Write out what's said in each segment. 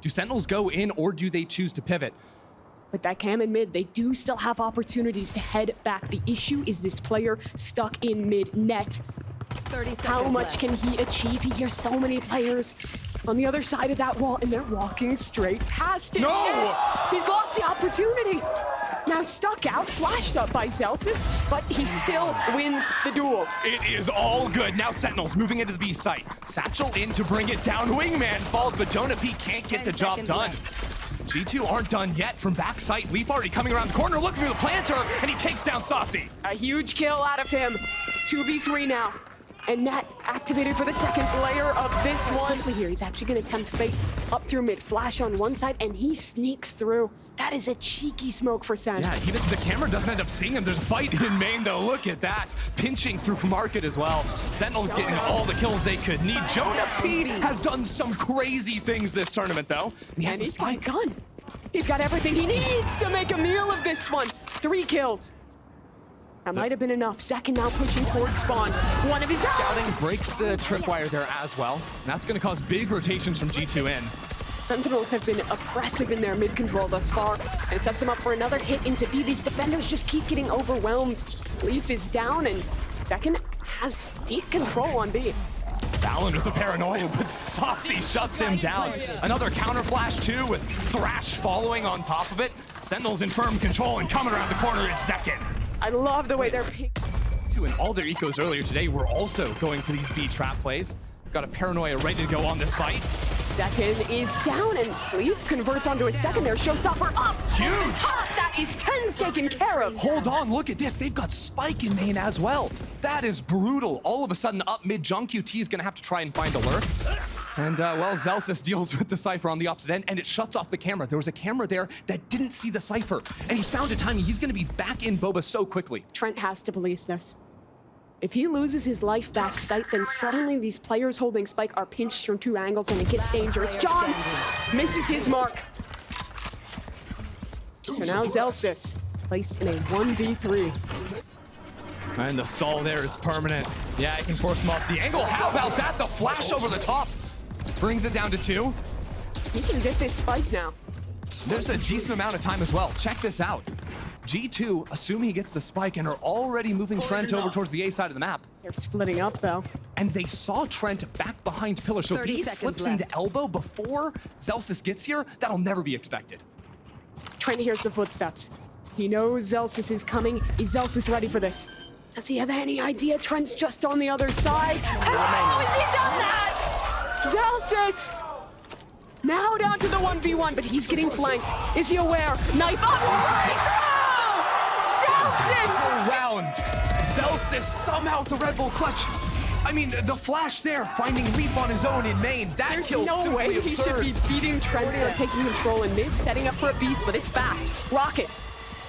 Do Sentinels go in or do they choose to pivot? With that cam in mid, they do still have opportunities to head back. The issue is this player stuck in mid net. 30 seconds How much left. can he achieve? He hears so many players on the other side of that wall, and they're walking straight past him. No! Yet. He's lost the opportunity. Now stuck out, flashed up by Zellsis, but he still wins the duel. It is all good. Now Sentinels moving into the B site. Satchel in to bring it down. Wingman falls, but JonahP can't get the 10 job seconds done. left. G2 aren't done yet from backside. Leaf already coming around the corner, looking for the planter, and he takes down Sacy. A huge kill out of him. 2v3 now. And Nat activated for the second layer of this one. Here, he's actually going to attempt fate up through mid. Flash on one side, and he sneaks through. That is a cheeky smoke for Sen. Yeah, even the camera doesn't end up seeing him. There's a fight in main, though. Look at that. Pinching through from market as well. Sentinels getting all the kills they could need. JonahP has done some crazy things this tournament, though. And he has And the he's got a spike. gun. He's got everything he needs to make a meal of this one. 3 kills. That might have been enough. Second now pushing towards spawn. One of his Scouting breaks the tripwire there as well. And that's going to cause big rotations from G2 in. Sentinels have been oppressive in their mid control thus far, and it sets them up for another hit into B. These defenders just keep getting overwhelmed. Leaf is down, and Second has deep control on B. Valyn with the paranoia, but Sacy shuts him down. Another counter flash too, with Thrash following on top of it. Sentinels in firm control, and coming around the corner is Zekken. I love the way they're And all their ecos earlier today were also going for these B trap plays. We've got a paranoia ready to go on this fight. Second is down, and Leaf converts onto a second there. Showstopper up! Huge! On top, that is TenZ taken care of! Hold on, look at this. They've got Spike in main as well. That is brutal. All of a sudden, up mid, johnqt is going to have to try and find a lurk. And, well, Zellsis deals with the Cypher on the opposite end, and it shuts off the camera. There was a camera there that didn't see the Cypher, and he's found a timing. He's going to be back in Boba so quickly. Trent has to police this. If he loses his life back sight, then suddenly these players holding Spike are pinched from 2 angles, and it gets dangerous. John misses his mark. So now Zellsis placed in a 1v3. And the stall there is permanent. Yeah, I can force him off the angle. How about that? The flash over the top brings it down to 2. He can get this Spike now. There's a decent amount of time as well. Check this out. G2 assume he gets the spike and are already moving Trent over towards the A side of the map. They're splitting up, though. And they saw Trent back behind pillar, so if 30 he seconds slips left. into elbow before Zellsis gets here, that'll never be expected. Trent hears the footsteps. He knows Zellsis is coming. Is Zellsis ready for this? Does he have any idea Trent's just on the other side? How has he done that? Zellsis! Now down to the 1v1, but he's getting flanked. Is he aware? Knife up! Right! Zellsis! Round. Zellsis somehow with the Red Bull clutch. I mean, the flash there, finding Leaf on his own in main. That There's kill's no simply way he should absurd. be beating Trent or taking control in mid, setting up for a beast, but it's fast. Rocket.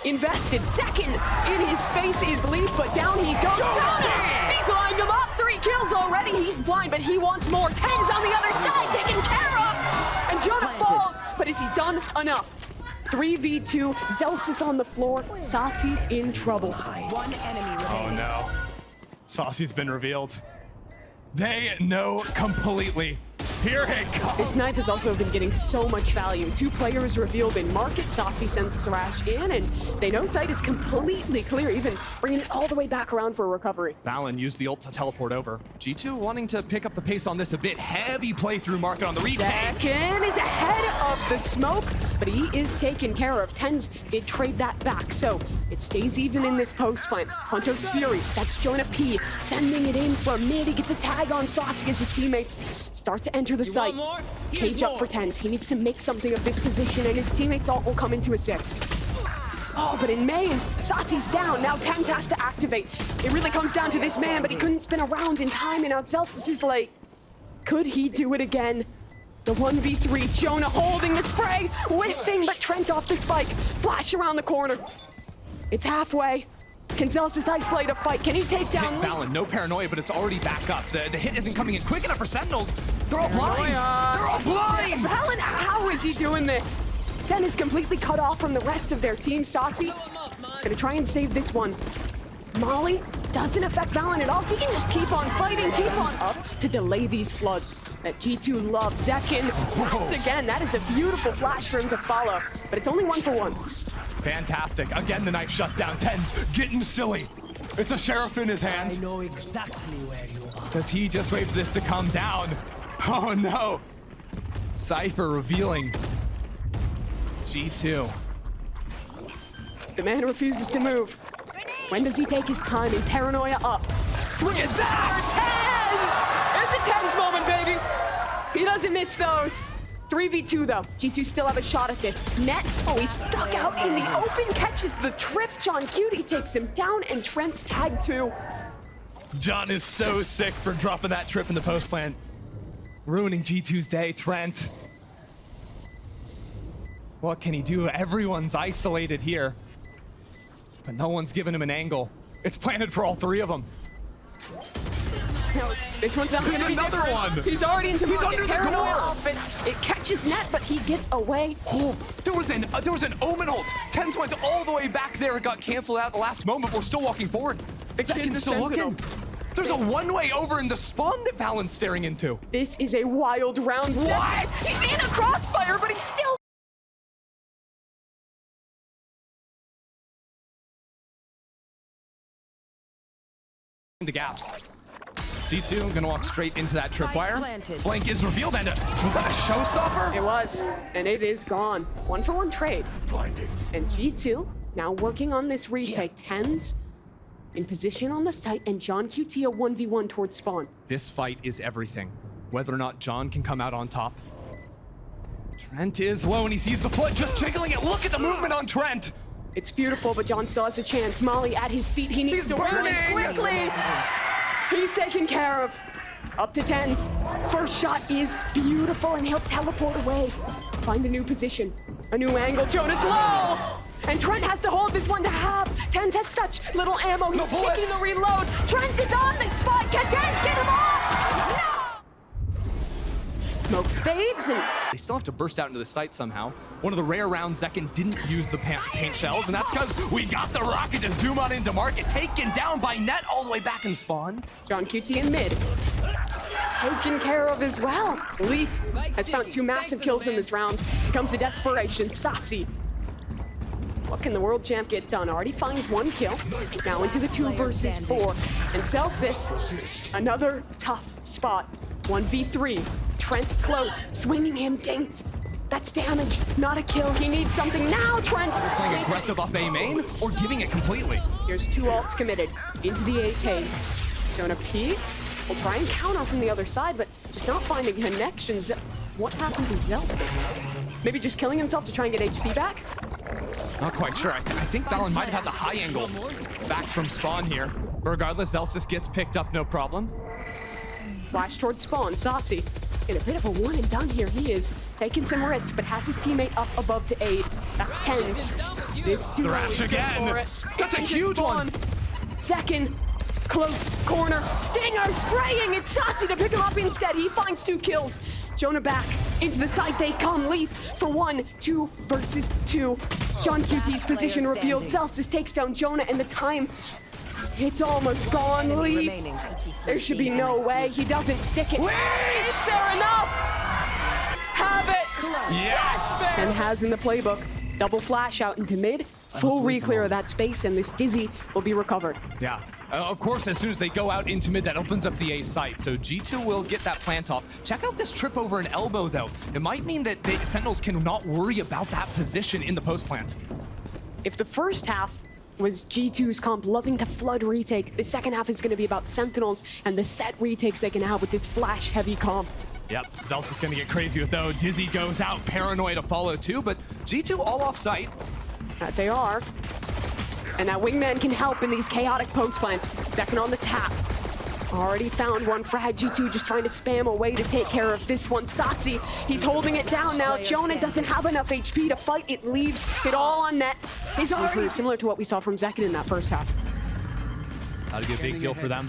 Invested. Second in his face is Leaf, but down he goes. He's lined him up. 3 kills already. He's blind, but he wants more. TenZ on the other side, taken care of. And Jonah falls, but has he done enough? 3v2, Zellsis on the floor. Sacy's in trouble. One enemy remaining. Oh no. Sacy's been revealed. They know completely. Here it comes. This knife has also been getting so much value. 2 players revealed in market. Sacy sends Thrash in, and they know sight is completely clear, even bringing it all the way back around for a recovery. Valyn used the ult to teleport over. G2 wanting to pick up the pace on this a bit. Heavy play through market on the retake. Zekken is ahead of the smoke, but he is taken care of. TenZ did trade that back, so it stays even in this post plant. Hunter's Fury, that's JonahP, sending it in from mid. He gets a tag on Sacy as his teammates start to enter the site. Cage up for TenZ. He needs to make something of this position, and his teammates all will come in to assist. Oh, but in main, Sacy's down. Now TenZ has to activate. It really comes down to this man, but he couldn't spin around in time, and now Zellsis is late. Could he do it again? The 1v3, Jonah holding the spray, whiffing, but Trent off the spike. Flash around the corner. It's halfway. Can Zellsis isolate a fight? Can he take down Valyn, no paranoia, but it's already back up. The hit isn't coming in quick enough for Sentinels. They're all blind. They're all blind. Valyn, how is he doing this? Sen is completely cut off from the rest of their team. Sacy gonna try and save this one. Molly doesn't affect Valyn at all. He can just keep on fighting, keep on up to delay these floods that G2 loves. Zekken fast again. That is a beautiful flash for him to follow, but it's only 1 for 1. Fantastic. Again, the knife shut down. TenZ getting silly. It's a sheriff in his hand. I know exactly where you are. Does he just wait for this to come down? Oh no. Cypher revealing G2. The man refuses to move. When does he take his time and paranoia up? Swing at that! TenZ! It's a TenZ moment, baby! He doesn't miss those. 3v2 though. G2 still have a shot at this. Net, oh, he's stuck out in the open, catches the trip. johnqt takes him down, and Trent's tagged too. John is so sick for dropping that trip in the post plant. Ruining G2's day, Trent. What can he do? Everyone's isolated here. But no one's giving him an angle. It's planted for all 3 of them. No, this one's not gonna be another different. one. He's already into He's market. under the Paranoia door. off it. It catches Net, but he gets away. Oh, there was an omen ult. TenZ went all the way back there. It got canceled out at the last moment. We're still walking forward. The kid's Zekken's a still sentinel. looking. There's a one-way over in the spawn that Valyn's staring into. This is a wild round. What? He's in a crossfire, but he's still. The gaps. G2 gonna walk straight into that tripwire. planted. Flank is revealed, and was that a showstopper? It was, and it is gone. 1 for 1 trade. And G2 now working on this retake. TenZ in position on the site, and johnqt a 1v1 towards spawn. This fight is everything. Whether or not John can come out on top. Trent is low, and he sees the foot just jiggling it. Look at the movement on Trent. It's beautiful, but John still has a chance. Molly at his feet. He needs He's to burning! realize quickly. He's taken care of. Up to TenZ. First shot is beautiful, and he'll teleport away. Find a new position, a new angle. Jonah's low, and Trent has to hold this one to half. TenZ has such little ammo. He's No bullets. sticking the reload. Trent is on the spot. Can TenZ get him off? No! Smoke fades, and They still have to burst out into the site somehow. One of the rare rounds Zekken didn't use the paint shells, and that's because we got the rocket to zoom on into market. Taken down by Net all the way back in spawn. johnqt in mid. Taken care of as well. Leaf has found 2 massive kills in this round. Comes to desperation. Sacy. What can the world champ get done? Already finds 1 kill. Now into the 2 versus 4. And Zellsis, another tough spot. 1v3. Trent close. Swinging him dinked. That's damage, not a kill. He needs something now, Trent. Playing aggressive up A main or giving it completely. Here's 2 ults committed into the AT. JonahP will try and counter from the other side, but just not finding connections. What happened to Zellsis? Maybe just killing himself to try and get HP back? Not quite sure. I think Valyn might have had the high angle back from spawn here. But regardless, Zellsis gets picked up, no problem. Flash towards spawn. Sacy in a bit of a one and done here. He is taking some risks, but has his teammate up above to aid. That's TenZ. This dude Thrash is good again. for it. That's a Into huge spawn. one. Second, close corner. Stinger spraying. It's Sacy to pick him up instead. He finds 2 kills. Jonah back into the side. They come. Leaf for 1, 2 versus 2. johnqt's position revealed. Zellsis takes down Jonah, and the time. It's almost gone. Leaf. Remaining. There should be no way he doesn't stick it. Is there enough? Have it. Yes! And has in the playbook. Double flash out into mid. Full re-clear of that space, and this Dizzy will be recovered. Yeah. Of course, as soon as they go out into mid, that opens up the A site. So G2 will get that plant off. Check out this trip over an elbow, though. It might mean that the Sentinels can not worry about that position in the post plant. If the first half was G2's comp loving to flood retake, the second half is going to be about Sentinels and the set retakes they can have with this flash-heavy comp. Yep, Zellsis is going to get crazy with though. Dizzy goes out, paranoia to follow too, but G2 all off site. That they are. And that wingman can help in these chaotic post plants. Second on the tap. Already found one. Frag G2 just trying to spam away to take care of this one. Sacy, he's holding it down now. Jonah doesn't have enough HP to fight. It leaves it all on Net. He's already similar to what we saw from Zekken in that first half. That'd be a big deal for them.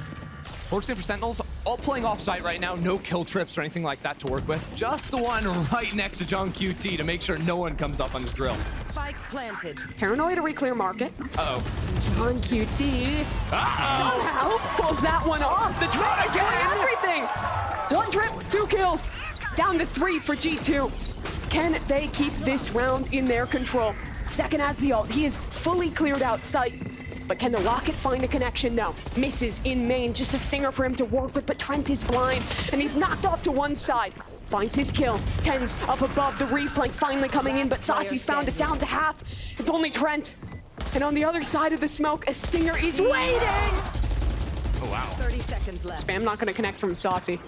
Fortunately for Sentinels, all playing off-site right now. No kill trips or anything like that to work with. Just the one right next to johnqt to make sure no one comes up on his drill. Spike planted. Paranoia to reclear market. Uh-oh. johnqt somehow pulls that one off. The drip is doing everything. One drip, 2 kills. Down to 3 for G2. Can they keep this round in their control? Zekken has the ult. He is fully cleared out sight. But can the rocket find a connection? No. Misses in main. Just a stinger for him to work with, but Trent is blind, and he's knocked off to one side. Finds his kill. TenZ up above, the reflank finally coming in, but Sacy's found it down to half. It's only Trent. And on the other side of the smoke, a stinger is waiting! Oh, wow. 30 seconds left. Spam not gonna connect from Sacy.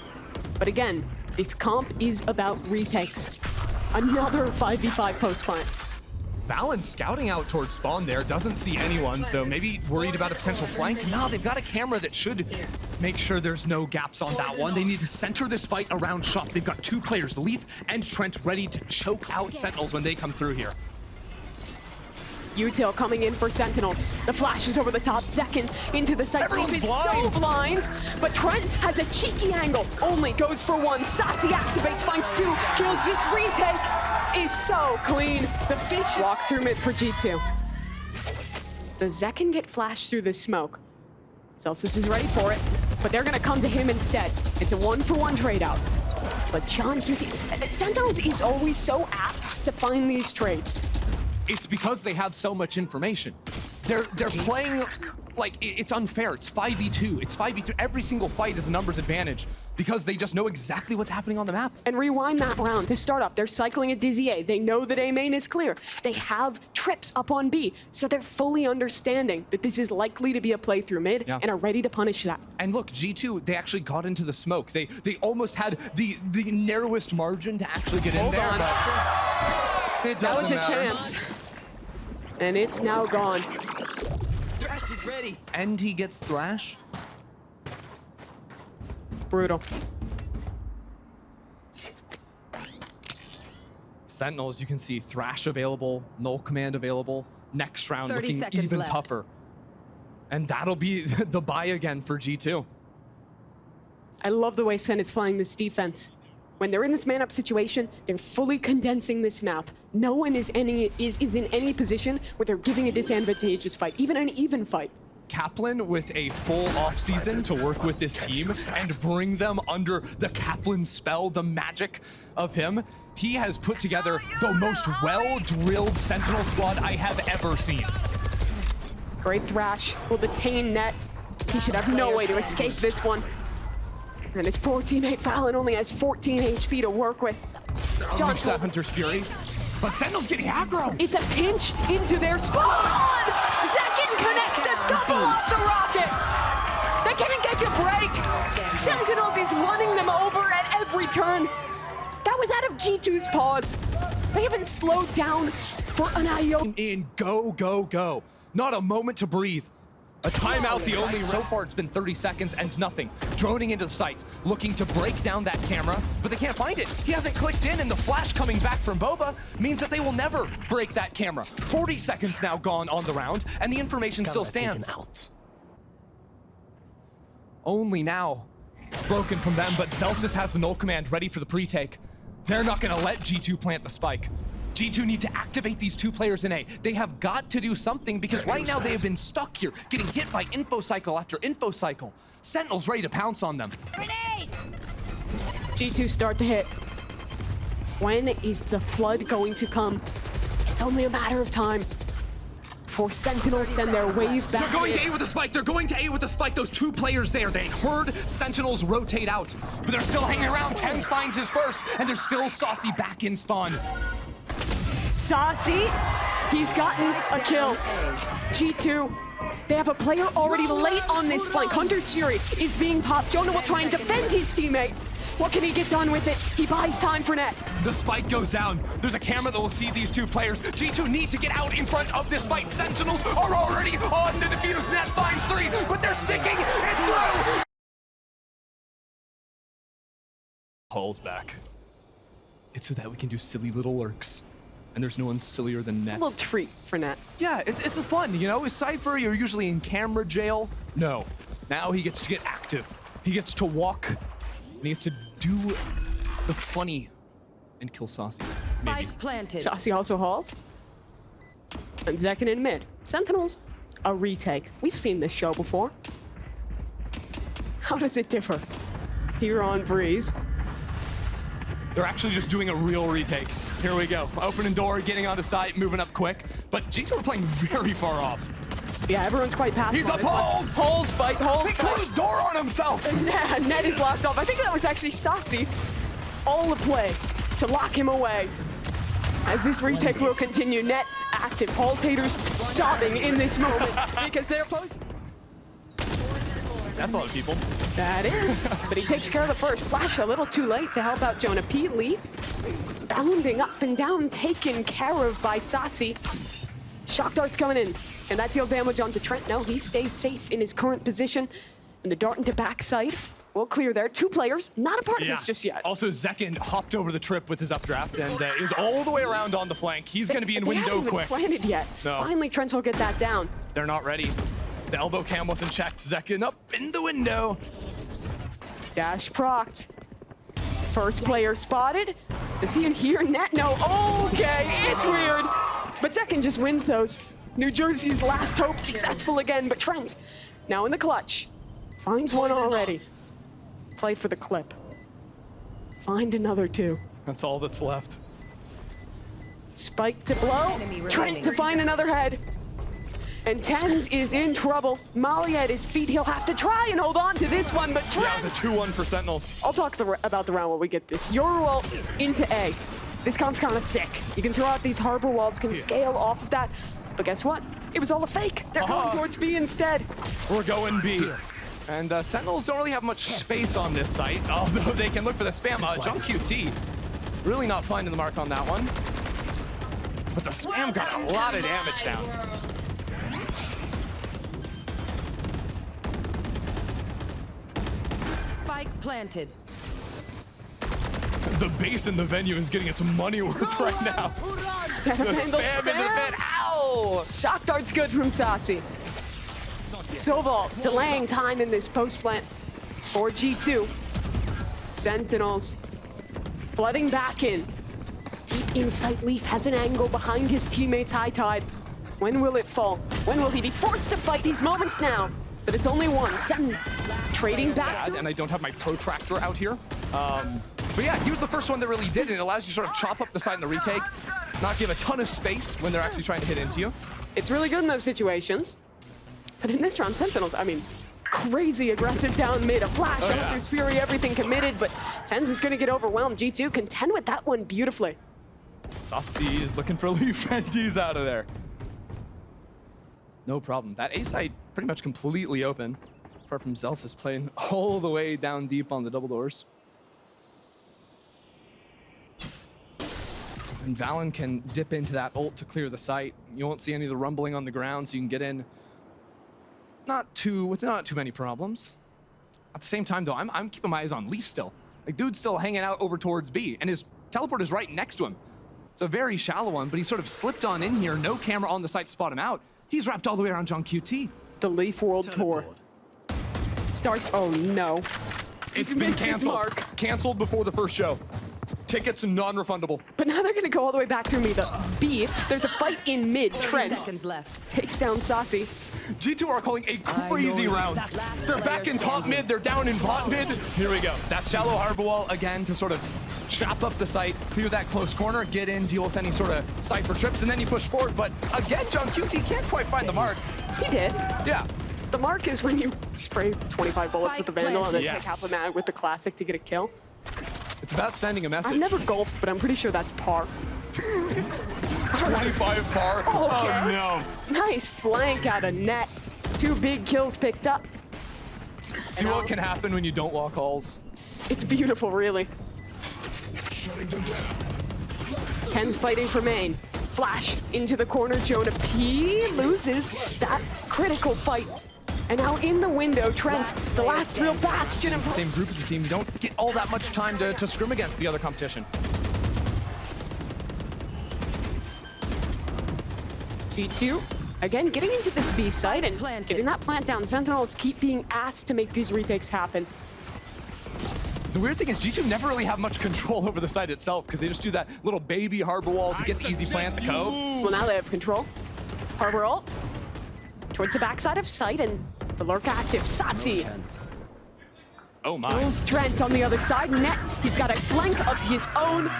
But again, this comp is about retakes. Another 5v5 post plant. Valyn scouting out towards spawn there, doesn't see anyone, so maybe worried about a potential flank. No, they've got a camera that should make sure there's no gaps on that one. They need to center this fight around shop. They've got 2 players, Leaf and Trent, ready to choke out Sentinels when they come through here. Util coming in for Sentinels. The flash is over the top. Zekken into the site. Leaf is so blind, but Trent has a cheeky angle. Only goes for 1. Sacy activates, finds 2, kills. This retake is so clean. The fish walk through mid for G2. Does Zekken get flashed through the smoke? Zellsis is ready for it, but they're gonna come to him instead. It's a 1-for-1 trade out. But johnqt, Sentinels is always so apt to find these trades. It's because they have so much information. They're playing like it's unfair. It's 5v2. It's 5v2. Every single fight is a numbers advantage because they just know exactly what's happening on the map. And rewind that round to start off. They're cycling a Dizzy A. They know that A main is clear. They have trips up on B, so they're fully understanding that this is likely to be a play through mid and are ready to punish that. And look, G2, they actually got into the smoke. They almost had the narrowest margin to actually get in there. But it That was doesn't a matter. chance. And it's now gone. Thrash is ready. And he gets Thrash. Brutal. Sentinels, you can see Thrash available, Null Command available. Next round 30 looking seconds even left. tougher. And that'll be the buy again for G2. I love the way Sen is playing this defense. When they're in this man-up situation, they're fully condensing this map. No one is in any position where they're giving a disadvantageous fight, even an even fight. Kaplan with a full off-season to work with this team and bring them under the Kaplan spell, the magic of him. He has put together the most well-drilled Sentinel squad I have ever seen. Great Thrash will detain Net. He should have no way to escape this one. And his poor teammate Valyn only has 14 HP to work with. Reach that Hunter's Fury. But Sentinel's getting aggro. It's a pinch into their spawn! Zekken connects a double off the rocket! They can't catch a break! Sentinels is running them over at every turn. That was out of G2's paws. They haven't slowed down for an iota. In go, go, go. Not a moment to breathe. A timeout, the only so far it's been 30 seconds and nothing. Droning into the site, looking to break down that camera, but they can't find it. He hasn't clicked in, and the flash coming back from Boba means that they will never break that camera. 40 seconds now gone on the round, and the information still stands. Only now broken from them, but Zellsis has the Null Command ready for the pre-take. They're not gonna let G2 plant the spike. G2 need to activate these 2 players in A. They have got to do something because right now they have been stuck here, getting hit by info cycle after info cycle. Sentinel's ready to pounce on them. Grenade! G2 start to hit. When is the flood going to come? It's only a matter of time. For Sentinels send their wave back. They're going to A with the spike. They're going to A with the spike. Those 2 players there. They heard Sentinels rotate out, but they're still hanging around. TenZ finds his first, and there's still Sacy back in spawn. Sacy, he's gotten a kill. G2, they have a player already late on this flank. Hunter's Fury is being popped. Jonah will try and defend his teammate. What can he get done with it? He buys time for Net. The spike goes down. There's a camera that will see these 2 players. G2 need to get out in front of this fight. Sentinels are already on the defuse. Net finds 3, but they're sticking it through. Paul's back. It's so that we can do silly little lurks. And there's no one sillier than Net. It's a little treat for Net. Yeah, it's a fun, you know? With Cypher, you're usually in camera jail. No. Now he gets to get active. He gets to walk, and he gets to do the funny and kill Sacy. Maybe. Spike planted. Sacy also hauls. And zekken in mid. Sentinels, a retake. We've seen this show before. How does it differ? Here on Breeze. They're actually just doing a real retake. Here we go. Opening door, getting onto site, moving up quick. But G2 are playing very far off. Yeah, everyone's quite passive. He's up on this one. holes! Holes fight, holes He fight. closed door on himself! Net is locked off. I think that was actually Sacy. All the play to lock him away. As this retake will continue, Net active. Hall taters sobbing in this moment because they're post. That's a lot of people. That is. But he takes care of the first. Flash a little too late to help out JonahP. Leaf bounding up and down, taken care of by Sacy. Shock darts coming in. Can that deal damage onto Trent? No, he stays safe in his current position. And the dart into backside will clear there. 2 players, not a part of this just yet. Also, zekken hopped over the trip with his updraft and is all the way around on the flank. He's going to be in They window haven't even quick. planted yet. No. Finally, Trent will get that down. They're not ready. The elbow cam wasn't checked. zekken up in the window. Dash procced. First player spotted. Does he hear Net? No. Okay, it's weird. But zekken just wins those. New Jersey's last hope successful again, but Trent, now in the clutch, finds one already. Play for the clip. Find another 2. That's all that's left. Spike to blow. Enemy Trent remaining. to find another head. And TenZ is in trouble. Molly at his feet. He'll have to try and hold on to this one, but That was Trent. a 2-1 for Sentinels. I'll talk about the round when we get this. Your wall into A. This comp's kind of sick. You can throw out these harbor walls, can scale off of that. But guess what? It was all a fake. They're going towards B instead. We're going B. And Sentinels don't really have much space on this site, although they can look for the spam. johnqt really not finding the mark on that one. But the spam got a lot of damage down. Spike planted. The base in the venue is getting its money worth right now. The spam in the pit. Ow! Shock dart's good from Sacy. Soval delaying time in this post plant for G2. Sentinels flooding back in. Deep inside, Leaf has an angle behind his teammates high tide. When will it fall? When will he be forced to fight these moments now? But it's only one. Sen trading back. And I don't have my protractor out here. But yeah, he was the first one that really did, and it allows you to sort of chop up the side in the retake, not give a ton of space when they're actually trying to hit into you. It's really good in those situations. But in this round, Sentinels, I mean, crazy aggressive down mid. A flash, Hunter's Fury, everything committed, but TenZ is going to get overwhelmed. G2 contend with that one beautifully. Sacy is looking for Leaf, and he's out of there. No problem. That A side pretty much completely open, apart from Zellsis playing all the way down deep on the double doors. And valyn can dip into that ult to clear the site. You won't see any of the rumbling on the ground, so you can get in with not too many problems. At the same time, though, I'm keeping my eyes on Leaf still. Like, dude's still hanging out over towards B, and his teleport is right next to him. It's a very shallow one, but he sort of slipped on in here. No camera on the site to spot him out. He's wrapped all the way around johnqt. The Leaf World Tour starts. Oh no. It's He's been missed his canceled. mark. Canceled before the first show. Tickets non-refundable. But now they're going to go all the way back through me. The B. There's a fight in mid. 30 Trent seconds left. takes down Sacy. G2 are calling a crazy round. They're back in top mid, they're down in bot mid. Here we go. That shallow harbor wall again to sort of chop up the site, clear that close corner, get in, deal with any sort of cypher trips, and then you push forward. But again, johnqt can't quite find the mark. He did. Yeah. The mark is when you spray 25 bullets with the Vandal and then Yes. pick half a mag with the Classic to get a kill. It's about sending a message. I've never golfed, but I'm pretty sure that's par. 25 par. Okay. Oh no. Nice flank out of Net. 2 big kills picked up. See what can happen when you don't walk halls. It's beautiful, really. TenZ fighting for main. Flash into the corner. JonahP loses that critical fight. And now in the window, Trent, the last real bastion of... Same group as the team. You don't get all that much time to scrim against the other competition. G2, again, getting into this B site and getting that plant down. Sentinels keep being asked to make these retakes happen. The weird thing is G2 never really have much control over the site itself because they just do that little baby harbor wall to get the easy play at the cove. Well, now they have control. Harbor ult towards the backside of site, and the lurk active. Sacy Oh my. kills Trent on the other side. Net, he's got a flank of his own,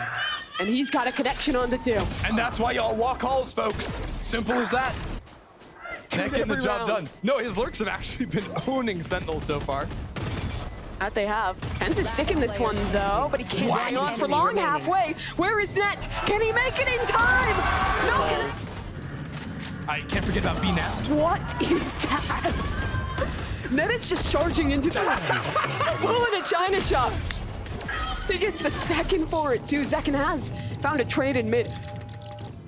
and he's got a connection on the two. And that's why y'all walk halls, folks. Simple as that. Net getting the every job round. done. No, his lurks have actually been owning Sentinels so far. That they have. TenZ is sticking this one though, but he can't hang on for long halfway. Where is Net? Can he make it in time? No. I can't forget about B-Nest. What is that? Net is just charging into the pulling a China shot. He gets a second for it too. Zekken has found a trade in mid.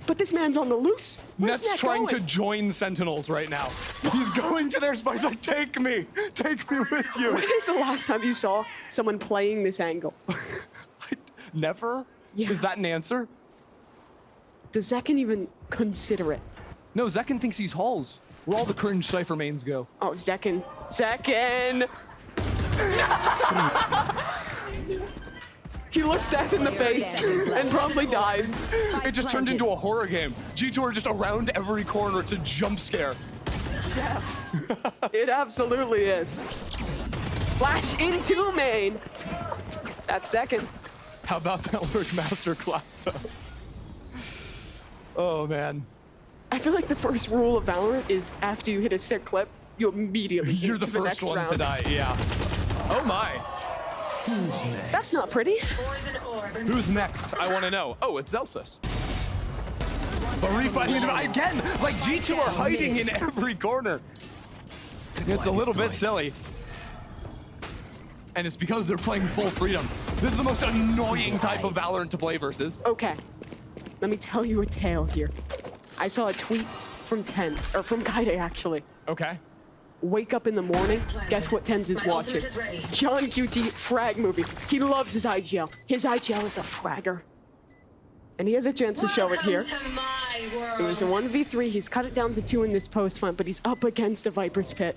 But this man's on the loose. Where's Net's Net trying going? to join Sentinels right now. He's going to their spot. He's like, take me with you. When is the last time you saw someone playing this angle? Never? Yeah. Is that an answer? Does Zekken even consider it? No, Zekken thinks he's halls. Where all the cringe Cypher mains go. Oh, Zekken. Zekken! He looked death in the face and promptly died. It just turned into a horror game. G2 are just around every corner. It's a jump scare. It absolutely is. Flash into main. That's Zekken. How about that lurk masterclass, though? Oh, man. I feel like the first rule of Valorant is after you hit a sick clip, you immediately You're into the the first next one round. to die, yeah. Oh, my. That's not pretty. Who's next? I want to know. Oh, it's Zellsis. But refighting it again, like G2 are hiding in every corner. It's a little bit silly. And it's because they're playing full freedom. This is the most annoying type of Valorant to play versus. Okay, let me tell you a tale here. I saw a tweet from TenZ, or from Kaide actually. Okay. Wake up in the morning, guess what TenZ is watching? Jonqt frag movie. He loves his IGL. His IGL is a fragger. And he has a chance to show it here. It was a 1v3. He's cut it down to 2 in this post fight, but he's up against a Viper's Pit.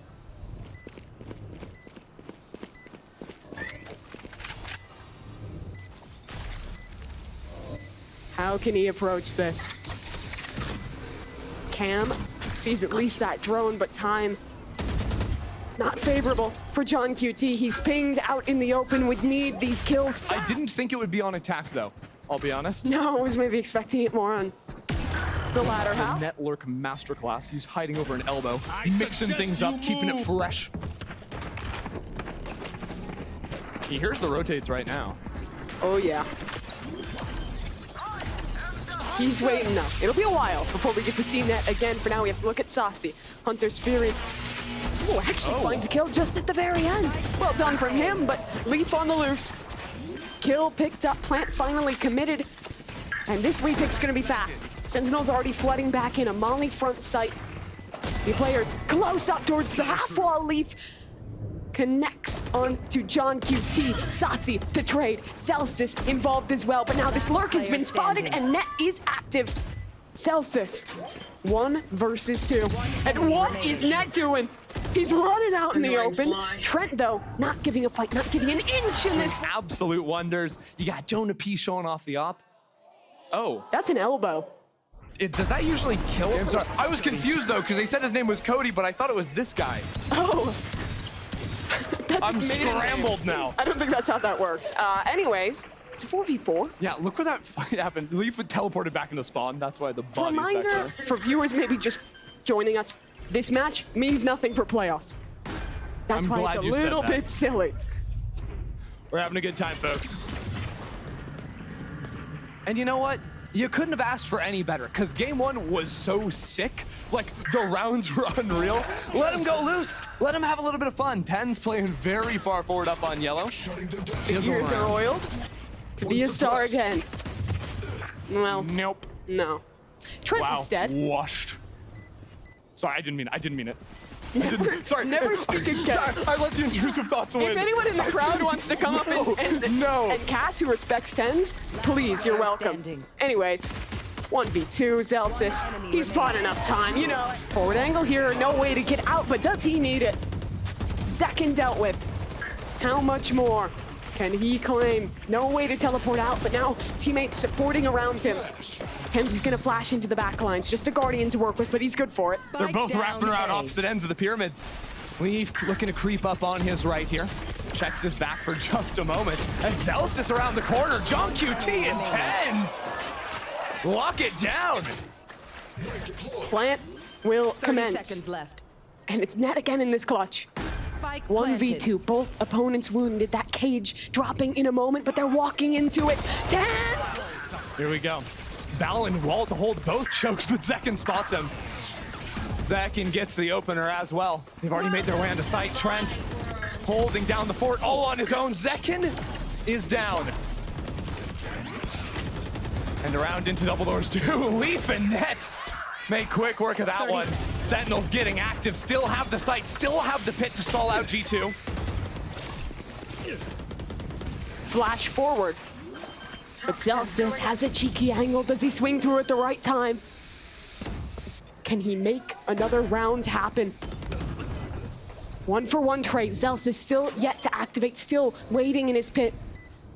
How can he approach this? Cam sees at least that drone, but time not favorable for Jonqt. He's pinged out in the open, would need these kills fast. I didn't think it would be on attack, though. I'll be honest. No, I was maybe expecting it more on the latter half. Net lurk masterclass. He's hiding over an elbow, mixing things up, keeping it fresh. He hears the rotates right now. Oh, yeah. He's waiting now. It'll be a while before we get to see Net again. For now, we have to look at Sacy. Hunter's Fury. Oh, actually finds a kill just at the very end. Well done from him, but Leaf on the loose. Kill picked up, plant finally committed. And this retake's gonna be fast. Sentinels already flooding back in a Molly front sight. The players close up towards the half wall. Leaf connects on to Jonqt. Sacy to trade. Zellsis involved as well, but now this lurk has been spotted and Net is active. Zellsis, 1 versus 2. And what is Net doing? He's running out in the open. Trent, though, not giving a fight, not giving an inch in this. Absolute wonders. You got JonahP showing off the op. Oh. That's an elbow. Does that usually kill him? Sorry. I was confused, though, because they said his name was Cody, but I thought it was this guy. Oh. That's I'm his maiden name. scrambled now. I don't think that's how that works. Anyways, it's a 4v4. Yeah, look where that fight happened. Leaf would teleported back into spawn. That's why the body's back Reminder there. for viewers maybe just joining us, this match means nothing for playoffs. That's I'm why glad it's a you said little that. bit silly. We're having a good time, folks. And you know what? You couldn't have asked for any better, because game 1 was so sick. Like, the rounds were unreal. Let him go loose. Let him have a little bit of fun. TenZ playing very far forward up on yellow. The gears are oiled to be a star again. Well, Nope. no. Trent Wow. instead. Washed. Sorry, I didn't mean it. Sorry. Never speak again. I let the intrusive thoughts win. If anyone in the crowd wants to come up and Cass, who respects TenZ, please, you're welcome. Anyways, 1v2, Zellsis. He's bought enough time, you know. Forward angle here, no way to get out, but does he need it? Zekken dealt with. How much more Can he claim? No way to teleport out, but now teammates supporting around him. TenZ is gonna flash into the back lines. Just a Guardian to work with, but he's good for it. They're both down wrapping around A. opposite ends of the pyramids. Leaf looking to creep up on his right here. Checks his back for just a moment. As Zellsis around the corner, johnqt and TenZ lock it down. Plant will 30 commence. seconds left. And it's net again in this clutch. Spike 1v2, both opponents wounded. That cage dropping in a moment, but they're walking into it. TenZ! Here we go. Valyn wall to hold both chokes, but Zekken spots him. Zekken gets the opener as well. They've already made their way onto site. Trent holding down the fort all on his own. Zekken is down. And around into double doors too. Leaf and net make quick work of that 30. one. Sentinels getting active, still have the site, still have the pit to stall out G2. Flash forward. But Zellsis has a cheeky angle. Does he swing through at the right time? Can he make another round happen? 1-for-1 trade. Zellsis still yet to activate, still waiting in his pit.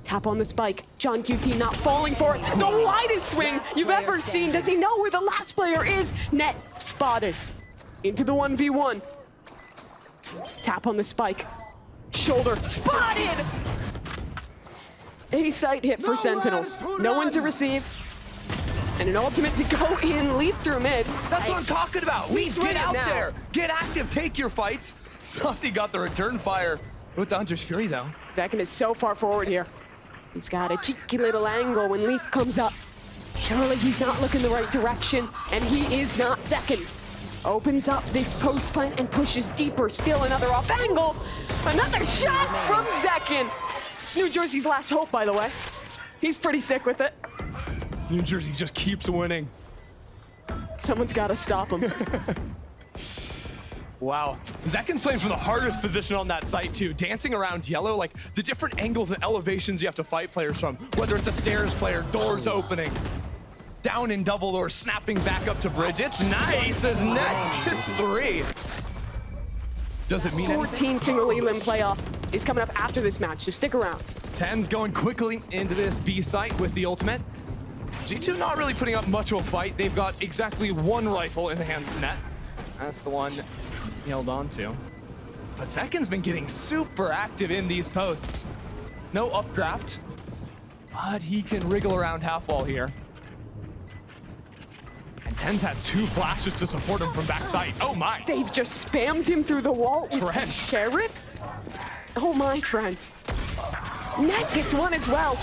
Tap on the spike. johnqt not falling for it. The widest swing you've ever seen. Does he know where the last player is? Net spotted. Into the 1v1. Tap on the spike. Shoulder spotted! A sight hit for Sentinels. No one to receive. And an ultimate to go in. Leaf through mid. That's what I'm talking about. Leaf, win get it out now. there. Get active, take your fights. Sacy got the return fire with the Hunter's Fury though. Zekken is so far forward here. He's got a cheeky little angle when Leaf comes up. Surely he's not looking the right direction, and he is not. Zekken opens up this post plant and pushes deeper. Still another off angle. Another shot from Zekken. It's New Jersey's last hope, by the way. He's pretty sick with it. New Jersey just keeps winning. Someone's got to stop him. Wow. Zekken's playing from the hardest position on that site too. Dancing around yellow, like the different angles and elevations you have to fight players from. Whether it's a stairs player, doors opening, down in double or snapping back up to bridge. It's nice as net gets 3. Does it mean anything? 14 single Elim playoff is coming up after this match, so stick around. TenZ going quickly into this B site with the ultimate. G2 not really putting up much of a fight. They've got exactly one rifle in the hands of net. That's the one he held on to. But Zekken's been getting super active in these posts. No updraft, but he can wriggle around half wall here. And TenZ has 2 flashes to support him from backside. Oh my! They've just spammed him through the wall with Trent. Sheriff? Oh my, Trent. Net gets one as well.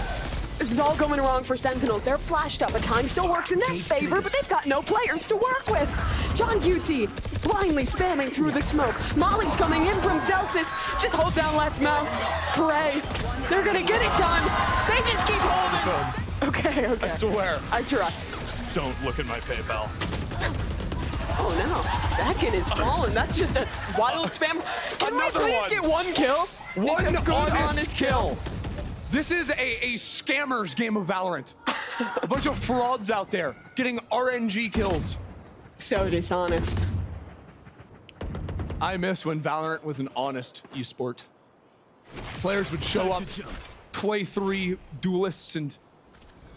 This is all going wrong for Sentinels. They're flashed up, but time still works in their favor, but they've got no players to work with. johnqt blindly spamming through the smoke. Molly's coming in from Zellsis. Just hold down left mouse. Pray. They're gonna get it done. They just keep holding. Okay. I swear. I trust. Don't look at my PayPal. Oh no, Zekken is falling. That's just a wild spam. Can Another we please one. get 1 kill? One It's a good, honest kill. This is a scammer's game of Valorant. A bunch of frauds out there getting RNG kills. So dishonest. I miss when Valorant was an honest esport. Players would show up, play 3 duelists, and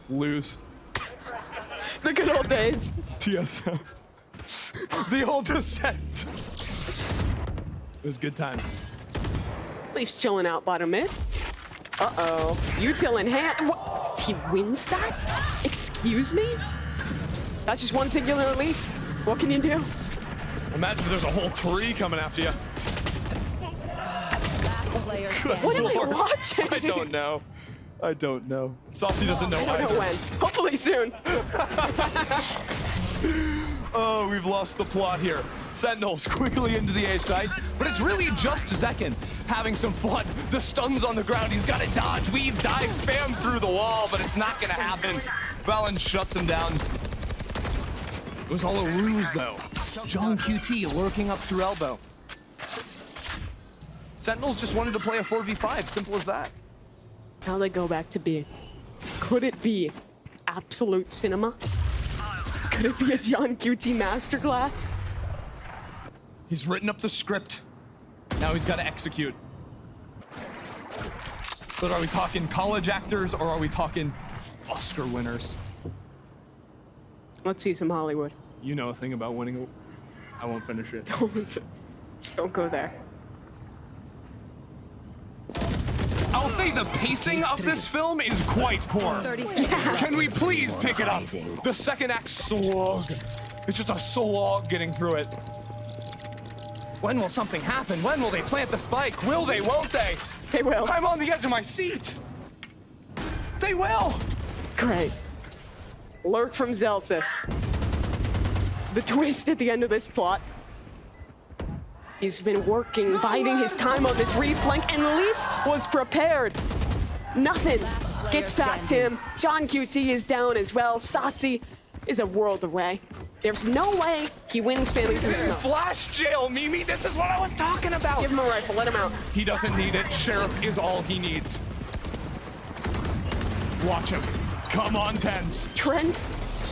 lose. The good old days. TSM. The old descent. It was good times. At least chilling out bottom mid. Uh-oh. Util in hand. What? He wins that? Excuse me? That's just one singular Leaf. What can you do? Imagine there's a whole tree coming after you. Last player What am I Lord. watching? I don't know. I don't know. Sacy doesn't know I don't either. know when. Hopefully soon. Oh, we've lost the plot here. Sentinels quickly into the A side, but it's really just Zekken having some fun. The stun's on the ground. He's got to dodge, weave, dive, spam through the wall, but it's not going to happen. Valyn shuts him down. It was all a ruse, though. johnqt lurking up through elbow. Sentinels just wanted to play a 4v5. Simple as that. Now they go back to B. Could it be absolute cinema? Could it be a johnqt masterclass? He's written up the script. Now he's got to execute. But are we talking college actors or are we talking Oscar winners? Let's see some Hollywood. You know a thing about winning. I won't finish it. Don't go there. I'll say the pacing of this film is quite poor. 30 seconds. Can we please pick it up? The second act slog. It's just a slog getting through it. When will something happen? When will they plant the spike? Will they, won't they? They will. I'm on the edge of my seat. They will. Great. Lurk from Zellsis. The twist at the end of this plot. He's been working, biding his time on this reflank, and Leaf was prepared. Nothing gets past him. johnqt is down as well. Sacy is a world away. There's no way he wins spamming through smoke. Flash jail, Mimi. This is what I was talking about. Give him a rifle, let him out. He doesn't need it. Sheriff is all he needs. Watch him. Come on, TenZ. Trent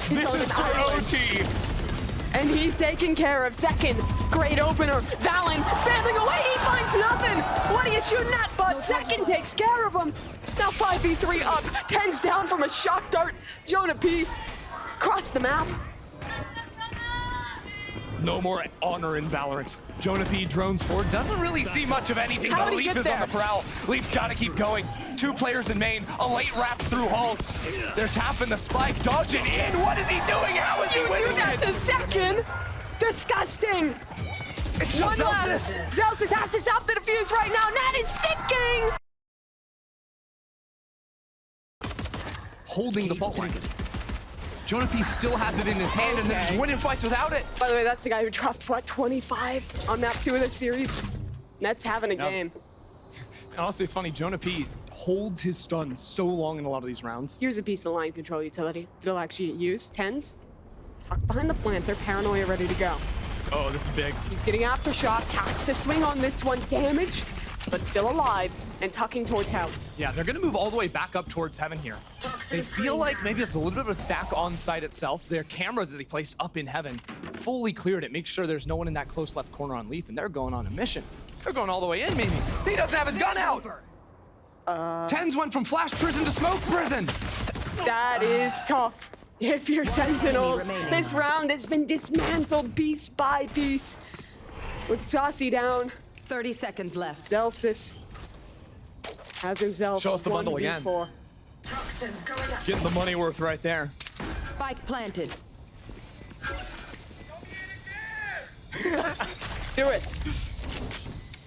This on is an for island, OT. and he's taken care of. Second, great opener. Valyn spamming away, he finds nothing. What are you shooting at, bud? Second takes care of him. Now 5v3 up. TenZ down from a shock dart. JonahP crossed the map. No more honor in Valorant. JonahP drones forward. Doesn't really see much of anything, How but did he Leaf get is on there? the prowl. Leaf's got to keep going. 2 players in main. A late wrap through halls. They're tapping the spike. Dodging in. What is he doing? How is he You do winning that to it? Second. Disgusting. It's One just last. Zellsis. Zellsis has to stop the defuse right now. Nat is sticking. Holding the fault line. JonahP still has it in his hand and then Okay. just winning fights without it. By the way, that's the guy who dropped, what, 25 on map 2 of the series? Net's having a Yep. game. Honestly, it's funny. JonahP holds his stun so long in a lot of these rounds. Here's a piece of line control utility that'll actually get used. TenZ, tucked behind the planter, paranoia ready to go. Oh, this is big. He's getting aftershot, has to swing on this one. Damage, but still alive and tucking towards hell. Yeah, they're gonna move all the way back up towards heaven here. They feel like maybe it's a little bit of a stack on site itself. Their camera that they placed up in heaven fully cleared it. Make sure there's no one in that close left corner on Leaf, and they're going on a mission. They're going all the way in, maybe. He doesn't have his gun out. TenZ went from flash prison to smoke prison. That is tough. If you're Sentinels, remaining. this round has been dismantled piece by piece. With Sacy down, 30 seconds left. Zellsis has himself Show us the a bundle again. 1v4. Getting the money worth right there. Spike planted. Do it.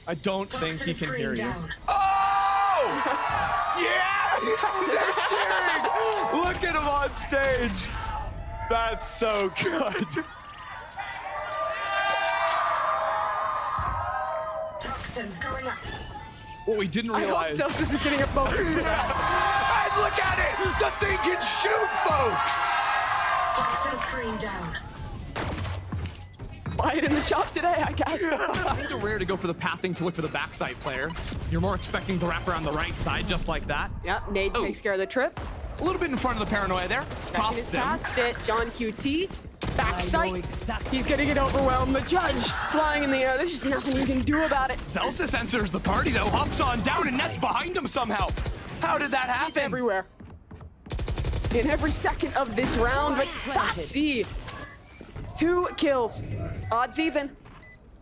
I don't think he can hear you. Oh! Yeah! They're cheering! Look at him on stage. That's so good. What we didn't I hope realize. Zellsis is getting a bonus. And look at it! The thing can shoot, folks! Buy it in the shop today, I guess. Kind of rare to go for the pathing to look for the backside player. You're more expecting the wrap around the right side, just like that. Yep, Nade Oh. takes care of the trips. A little bit in front of the paranoia there. Second is Costs him. past it. johnqt, back sight. He's gonna get overwhelmed. The judge flying in the air. There's just nothing you can do about it. Zellsis enters the party though, hops on down, and Net's behind him somehow. How did that He's happen? everywhere. In every second of this round, but Sacy, 2 kills. Odds even.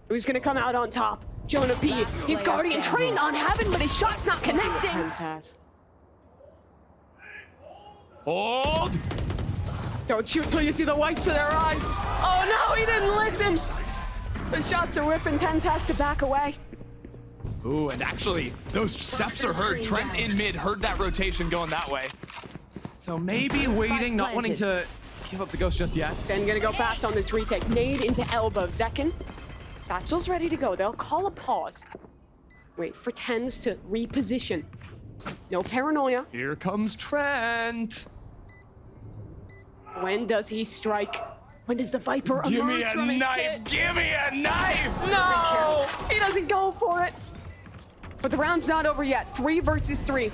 Who's gonna come out on top? JonahP. He's Guardian trained on Heaven, but his shot's not connecting. Hold! Don't shoot till you see the whites of their eyes. Oh no, he didn't listen. The shots are whiffing. TenZ has to back away. Ooh, and actually, those steps are heard. Trent in mid heard that rotation going that way. So maybe waiting, not wanting to give up the ghost just yet. Sen gonna go fast on this retake. Nade into elbow. Zekken. Satchel's ready to go. They'll call a pause. Wait for TenZ to reposition. No paranoia. Here comes Trent. When does he strike? When does the Viper Give me emerge a from his knife! pit? Give me a knife! No! He doesn't go for it. But the round's not over yet. 3 versus 3.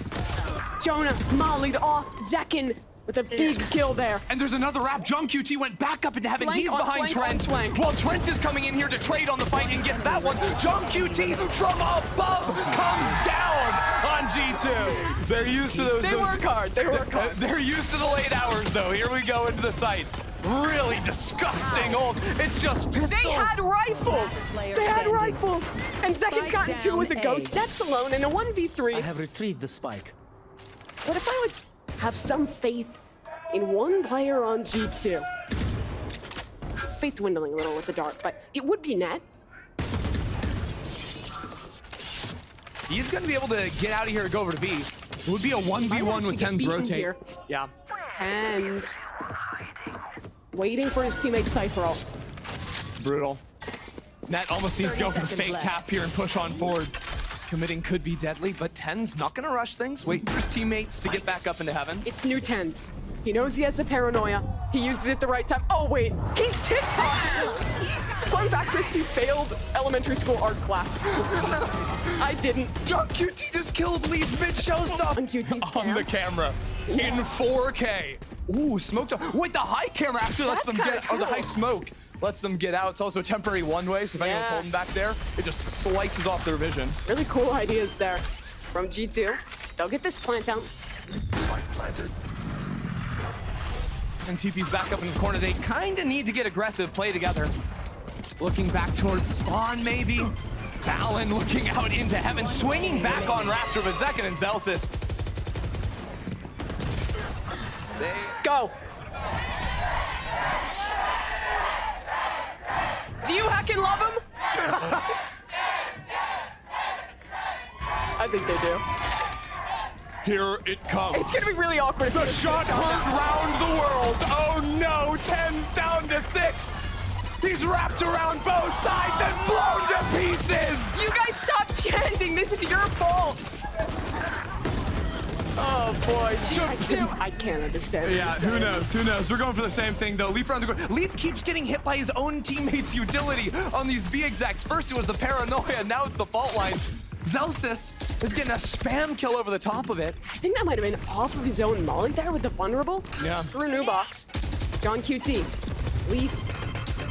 Jonah mollied off. Zekken with a big kill there. And there's another wrap. johnqt went back up into heaven. Flank He's on behind flank on Trent. flank. While Trent is coming in here to trade on the fight and gets that one. johnqt from above comes down. on G2. They're used to those. They work hard. They work hard. They're used to the late hours, though. Here we go into the site. Really disgusting old. It's just pistols. They had rifles. They had rifles. And Zekken's gotten 2 with a ghost. That's alone in a 1v3. I have retrieved the spike. What if I would have some faith in one player on G2? Faith dwindling a little with the dart, but it would be net. He's going to be able to get out of here and go over to B. It would be a 1v1 with TenZ rotate. Here. Yeah. TenZ waiting for his teammate Cypher ult. Brutal. Net almost needs to go for the fake tap here and push on forward. Committing could be deadly, but TenZ not going to rush things. Waiting for his teammates to get back up into heaven. It's new TenZ. He knows he has the paranoia. He uses it the right time. Oh, wait. He's TikTok! Fun fact, Christy failed elementary school art class. I didn't. johnqt just killed Leaf mid-showstop. On QT's On the camera. In 4K. Ooh, smoked up. Wait, the high camera actually lets That's them kinda get, or the high cool. smoke lets them get out. It's also a temporary one-way, so if anyone's holding back there, it just slices off their vision. Really cool ideas there from G2. They'll get this plant down. Spike planted. And TP's back up in the corner. They kind of need to get aggressive, play together. Looking back towards spawn, maybe. Valyn looking out into heaven, swinging back on Raptor, but Zekken and Zellsis. Go. Do you heckin' love him? I think they do. Here it comes. It's gonna be really awkward. The shot heard round the world. Oh no, TenZ down to 6. He's wrapped around both sides and blown to pieces. You guys stop chanting. This is your fault. Oh boy, I can't understand. Yeah, who knows? Who knows? We're going for the same thing though. Leaf around the corner. Leaf keeps getting hit by his own teammates' utility on these B execs. First it was the paranoia, now it's the fault line. Zellsis is getting a spam kill over the top of it. I think that might have been off of his own molly there with the vulnerable. Yeah. Through a new box. johnqt. Leaf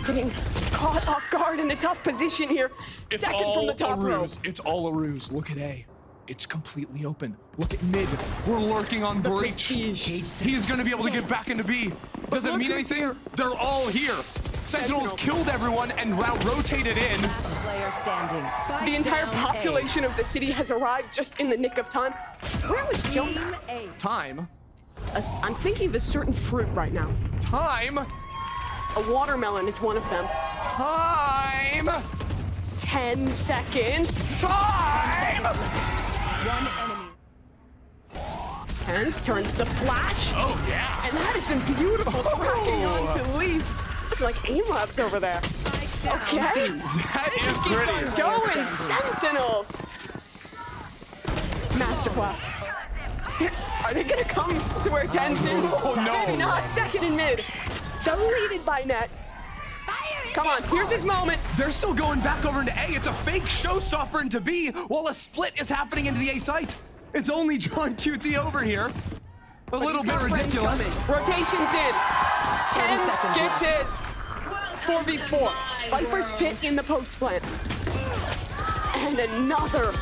getting caught off guard in a tough position here. It's Second all from the top a row. ruse. It's all a ruse. Look at A. It's completely open. Look at mid. We're lurking on breach. prestige. He's going to be able to get back into B. Does it look mean who's anything? here. They're all here. Sentinels killed everyone and rotated in. Player standing. Spike The entire down population of the city has arrived just in the nick of time. Where was Jonah? Time. I'm thinking of a certain fruit right now. Time. A watermelon is one of them. Time. 10 seconds. Time. One enemy. TenZ turns the flash. Oh, yeah. And that is some beautiful tracking onto Leaf. Look like aim labs over there. Okay. That is Keep on pretty. going, Sentinels. Masterclass. Are they gonna come to where TenZ is? Oh, no. Maybe not. Second and mid. Deleted by net. Come on, here's his moment. They're still going back over into A. It's a fake showstopper into B while a split is happening into the A site. It's only johnqt over here. A little He's bit got friends ridiculous. coming. Rotations in. TenZ gets his. 4v4. Viper's pit in the post plant. And another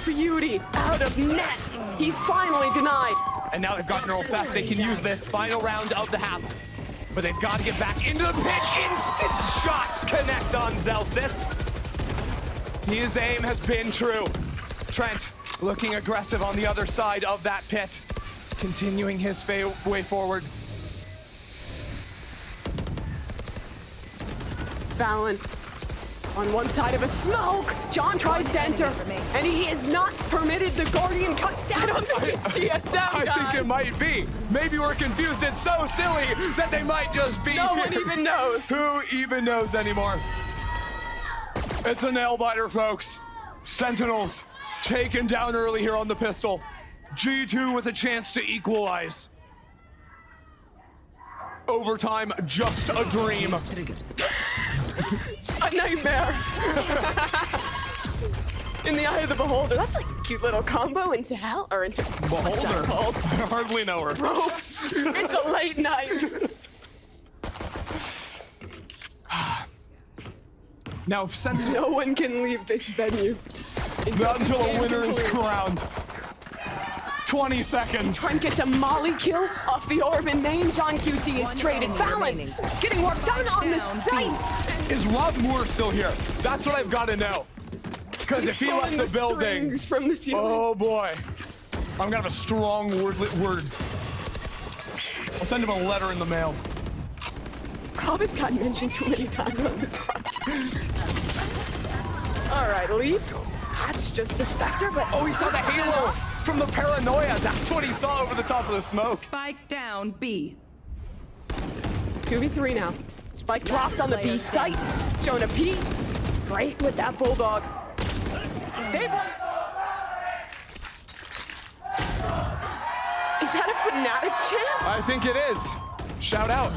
beauty out of net. He's finally denied. And now they've got neural theft. They can use this final round of the half. But they've got to get back into the pit. Instant shots connect on Zellsis. His aim has been true. Trent looking aggressive on the other side of that pit. Continuing his way forward. Valyn on one side of a smoke. John tries to enter, and he is not permitted. The Guardian cuts down on the kid's TSM, I think it might be. Maybe we're confused. It's so silly that they might just be. No one even knows. Who even knows anymore? It's a nail biter, folks. Sentinels taken down early here on the pistol. G2 with a chance to equalize. Overtime, just a dream. A nightmare. In the eye of the beholder. That's like a cute little combo into hell, or into what's that Beholder. called? I hardly know her. Ropes. It's a late night. Now, Sentinel. No one can leave this venue Not until a winner is crowned. 20 seconds. Trent gets a molly kill off the orb in main. johnqt is traded. Valyn getting work done on the site. Is Rob Moore still here? That's what I've got to know. Because if he left the building, from the ceiling. oh boy, I'm gonna have a strong word. I'll send him a letter in the mail. Rob has gotten mentioned too many times on this podcast. All right, Leaf. That's just the Spectre, but Oh, he saw the halo from the paranoia. That's what he saw over the top of the smoke. Spike down B. 2v3 now. Spike dropped on the B site. JonahP, great with that bulldog. Is that a Fnatic chant? I think it is. Shout out.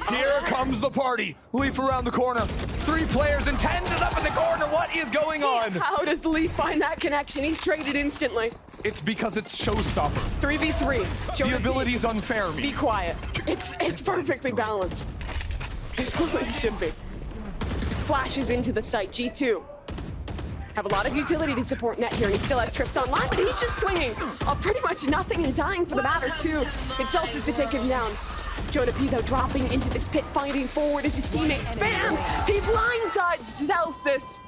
Here comes the party. Leaf around the corner. 3 players and TenZ is up in the corner. What is going on? How does Leaf find that connection? He's traded instantly. It's because it's showstopper. 3v3. The JonahP, ability is unfair. be quiet. It's perfectly balanced. As well it should be. Flashes into the site. G2 have a lot of utility to support Net here, and he still has trips online, but he's just swinging off pretty much nothing and dying for the matter too. It's Zellsis to take him down. JonahP though dropping into this pit, fighting forward as his teammate spams. He blindsides Zellsis.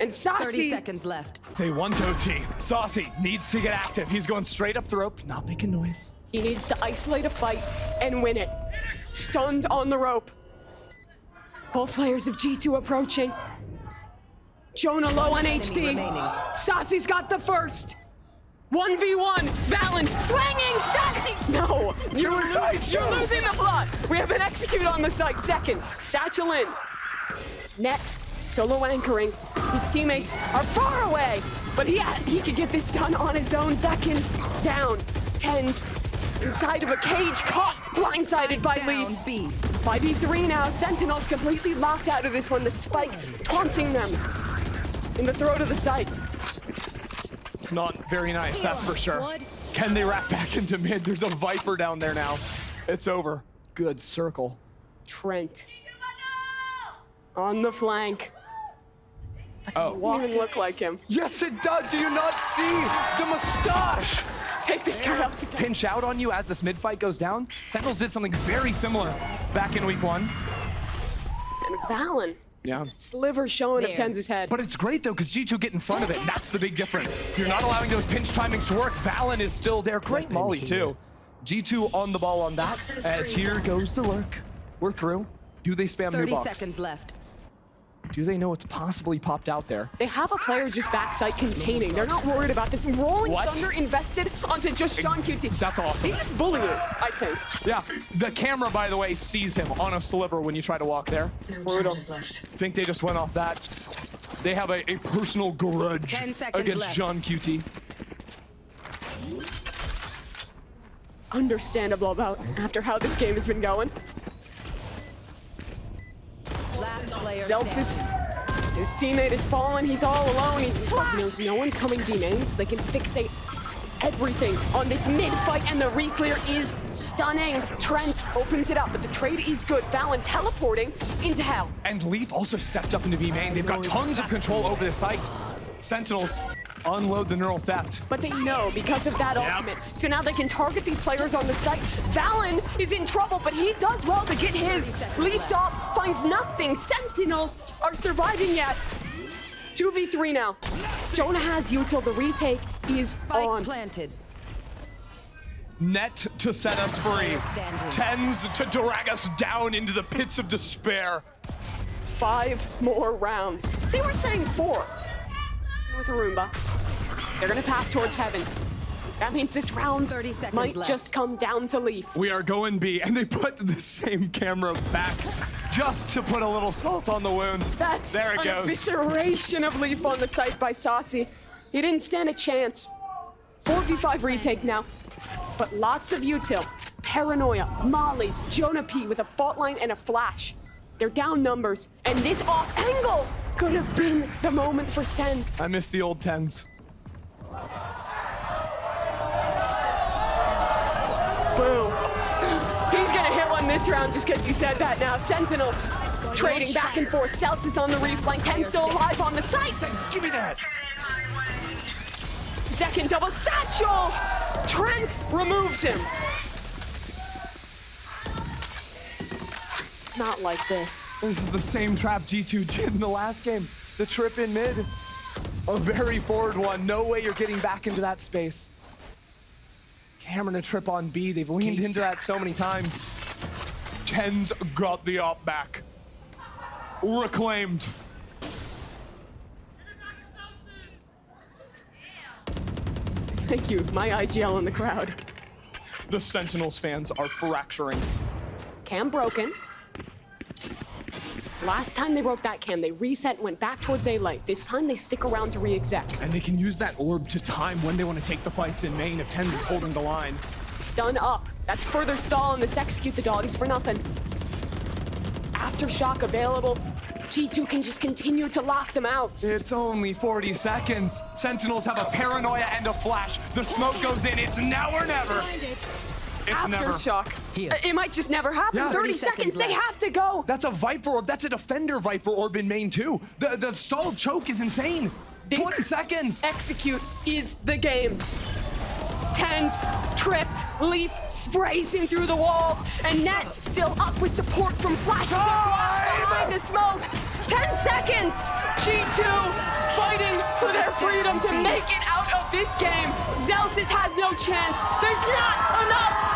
And 30 Sacy, seconds left. They want OT. Sacy needs to get active. He's going straight up the rope, not making noise. he needs to isolate a fight and win it. Stunned on the rope. Both players of G2 approaching. Jonah low on HP. remaining. Sacy's got the first. 1v1. Valyn swinging. Sacy. No. You're losing the plot. We have an execute on the site. Second. Satchel in. Net. Solo anchoring. His teammates are far away. But he could get this done on his own. Zekken down. TenZ inside of a cage. Caught. Blindsided by Leaf. Down B. 5v3 now. Sentinels completely locked out of this one. The spike taunting them in the throat of the site. It's not very nice, that's for sure. Can they wrap back into mid? There's a Viper down there now. It's over. Good circle. Trent on the flank. Oh. Won't even look like him. Yes, it does. Do you not see the mustache? Take this guy out the game. Pinch out on you as this mid fight goes down. Sentinels did something very similar back in week 1. And Valyn. Yeah. Sliver showing of There. TenZ's head. But it's great though, because G2 get in front of it. That's the big difference. You're not allowing those pinch timings to work. Valyn is still there. Great molly too. G2 on the ball on that. As here goes the lurk. We're through. Do they spam 30 new box? seconds left. Do they know what's possibly popped out there? They have a player just backside containing. They're not worried about this. Rolling What? Thunder invested onto just johnqt. That's awesome. He's just bullying, I think. Yeah, the camera, by the way, sees him on a sliver when you try to walk there. Brutal. Think they just went off that. They have a personal grudge 10 seconds against left. johnqt. Understandable about after how this game has been going. Last player Zellsis, his teammate is fallen. He's all alone. He's flashed. No one's coming B main, so they can fixate everything on this mid fight, and the re-clear is stunning. Trent opens it up, but the trade is good. Valyn teleporting into hell. And Leaf also stepped up into B main. They've got tons of control over the site. Sentinels unload the neural theft. But they know because of that ultimate. So now they can target these players on the site. Valyn is in trouble, but he does well to get his. Leafs off, finds nothing. Sentinels are surviving yet. 2v3 now. Jonah has you till the retake is Spike on. planted. Net to set us free. TenZ to drag us down into the pits of despair. 5 more rounds. They were saying 4. With a Roomba. They're gonna path towards heaven. That means this round 30 seconds might left. just come down to Leaf. We are going B, and they put the same camera back just to put a little salt on the wound. That's there it an goes. evisceration of Leaf on the site by Sacy. He didn't stand a chance. 4v5 retake now, but lots of util. Paranoia, mollies, JonahP with a fault line and a flash. They're down numbers, and this off angle could have been the moment for Sen. I miss the old TenZ. Boom. He's gonna hit one this round just because you said that now. Sentinels trading back and forth. Zellsis on the reflank. TenZ still alive on the site. Give me that. Zekken double satchel! Trent removes him. Not like this. This is the same trap G2 did in the last game. The trip in mid. A very forward one. No way you're getting back into that space. Cameron a trip on B. They've leaned into that so many times. TenZ got the op back. Reclaimed. Thank you, my IGL in the crowd. The Sentinels fans are fracturing. Cam broken. Last time they broke that cam, they reset and went back towards A light. This time they stick around to re-exec. And they can use that orb to time when they want to take the fights in main if TenZ is holding the line. Stun up. That's further stall, and this execute the dog is for nothing. Aftershock available. G2 can just continue to lock them out. It's only 40 seconds. Sentinels have a paranoia and a flash. The smoke goes in. It's now or never. It's never. Aftershock. It might just never happen. Yeah. 30 seconds, they have to go. That's a Viper orb. That's a Defender Viper orb in main too. The stalled choke is insane. This 20 seconds. Execute is the game. TenZ tripped, Leaf sprays him through the wall, and Net still up with support from Flash behind the smoke. 10 seconds. G2 fighting for their freedom to make it out of this game. Zellsis has no chance. There's not enough